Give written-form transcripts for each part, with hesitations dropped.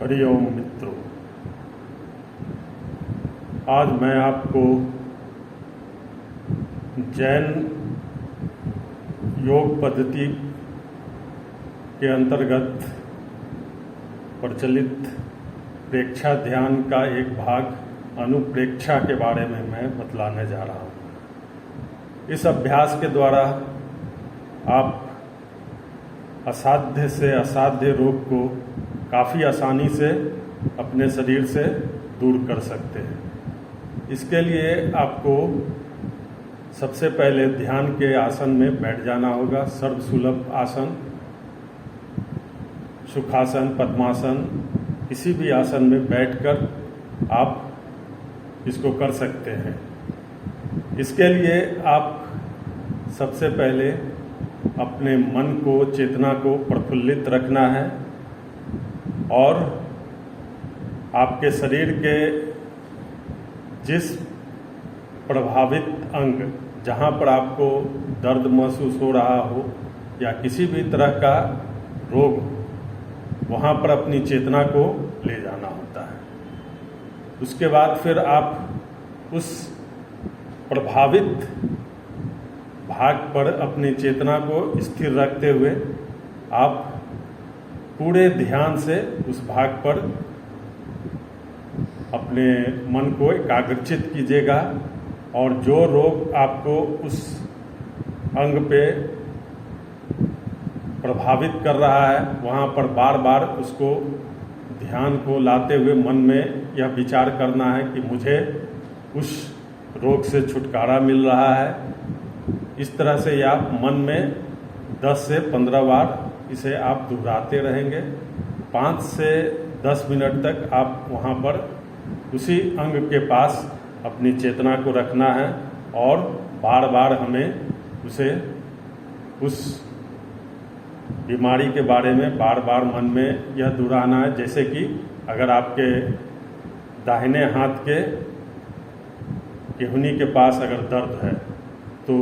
हरिओम मित्रों, आज मैं आपको जैन योग पद्धति के अंतर्गत प्रचलित प्रेक्षा ध्यान का एक भाग अनुप्रेक्षा के बारे में मैं बतलाने जा रहा हूँ। इस अभ्यास के द्वारा आप असाध्य से असाध्य रोग को काफ़ी आसानी से अपने शरीर से दूर कर सकते हैं। इसके लिए आपको सबसे पहले ध्यान के आसन में बैठ जाना होगा। सर्वसुलभ आसन, सुखासन, पद्मासन, किसी भी आसन में बैठकर आप इसको कर सकते हैं। इसके लिए आप सबसे पहले अपने मन को, चेतना को प्रफुल्लित रखना है और आपके शरीर के जिस प्रभावित अंग, जहाँ पर आपको दर्द महसूस हो रहा हो या किसी भी तरह का रोग, वहाँ पर अपनी चेतना को ले जाना होता है। उसके बाद फिर आप उस प्रभावित भाग पर अपनी चेतना को स्थिर रखते हुए आप पूरे ध्यान से उस भाग पर अपने मन को एकाग्रचित कीजिएगा और जो रोग आपको उस अंग पे प्रभावित कर रहा है, वहाँ पर बार बार उसको ध्यान को लाते हुए मन में यह विचार करना है कि मुझे उस रोग से छुटकारा मिल रहा है। इस तरह से आप मन में 10 से 15 बार इसे आप दोहराते रहेंगे। 5 से 10 मिनट तक आप वहाँ पर उसी अंग के पास अपनी चेतना को रखना है और बार बार हमें उस बीमारी के बारे में बार बार मन में यह दोहराना है। जैसे कि अगर आपके दाहिने हाथ के केहूनी के पास अगर दर्द है तो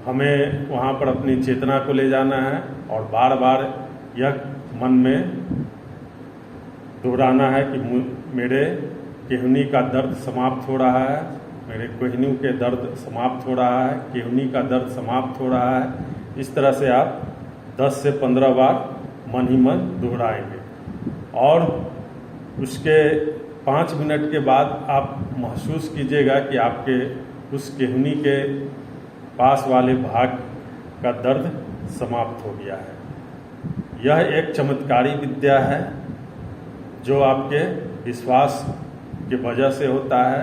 हमें वहाँ पर अपनी चेतना को ले जाना है और बार बार यह मन में दोहराना है कि मेरे केहूनी का दर्द समाप्त हो रहा है, मेरे केहूनी के दर्द समाप्त हो रहा है, केहूनी का दर्द समाप्त हो रहा है। इस तरह से आप 10 से 15 बार मन ही मन दोहराएंगे और उसके 5 मिनट के बाद आप महसूस कीजिएगा कि आपके उस केहूनी के पास वाले भाग का दर्द समाप्त हो गया है। यह एक चमत्कारी विद्या है जो आपके विश्वास की वजह से होता है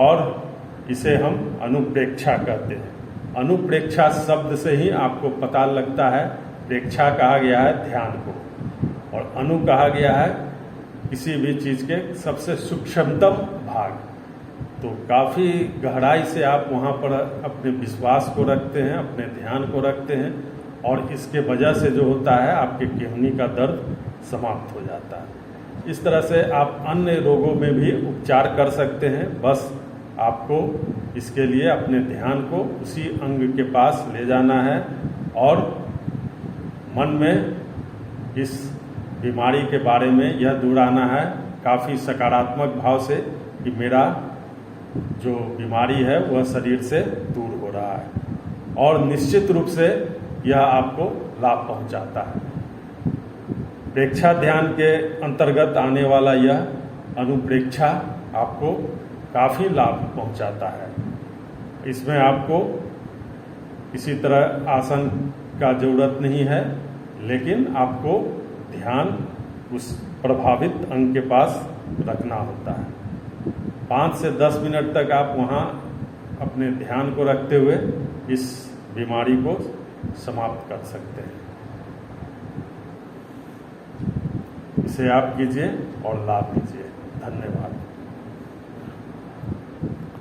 और इसे हम अनुप्रेक्षा कहते हैं। अनुप्रेक्षा शब्द से ही आपको पता लगता है, प्रेक्षा कहा गया है ध्यान को और अनु कहा गया है किसी भी चीज़ के सबसे सूक्ष्मतम भाग। तो काफ़ी गहराई से आप वहाँ पर अपने विश्वास को रखते हैं, अपने ध्यान को रखते हैं और इसके वजह से जो होता है आपके केहूनी का दर्द समाप्त हो जाता है। इस तरह से आप अन्य रोगों में भी उपचार कर सकते हैं। बस आपको इसके लिए अपने ध्यान को उसी अंग के पास ले जाना है और मन में इस बीमारी के बारे में यह दोहराना है काफ़ी सकारात्मक भाव से कि मेरा जो बीमारी है वह शरीर से दूर हो रहा है और निश्चित रूप से यह आपको लाभ पहुंचाता है। प्रेक्षा ध्यान के अंतर्गत आने वाला यह अनुप्रेक्षा आपको काफ़ी लाभ पहुंचाता है। इसमें आपको किसी तरह आसन का ज़रूरत नहीं है, लेकिन आपको ध्यान उस प्रभावित अंग के पास रखना होता है। 5 से 10 मिनट तक आप वहाँ अपने ध्यान को रखते हुए इस बीमारी को समाप्त कर सकते हैं। इसे आप कीजिए और लाभ लीजिए। धन्यवाद।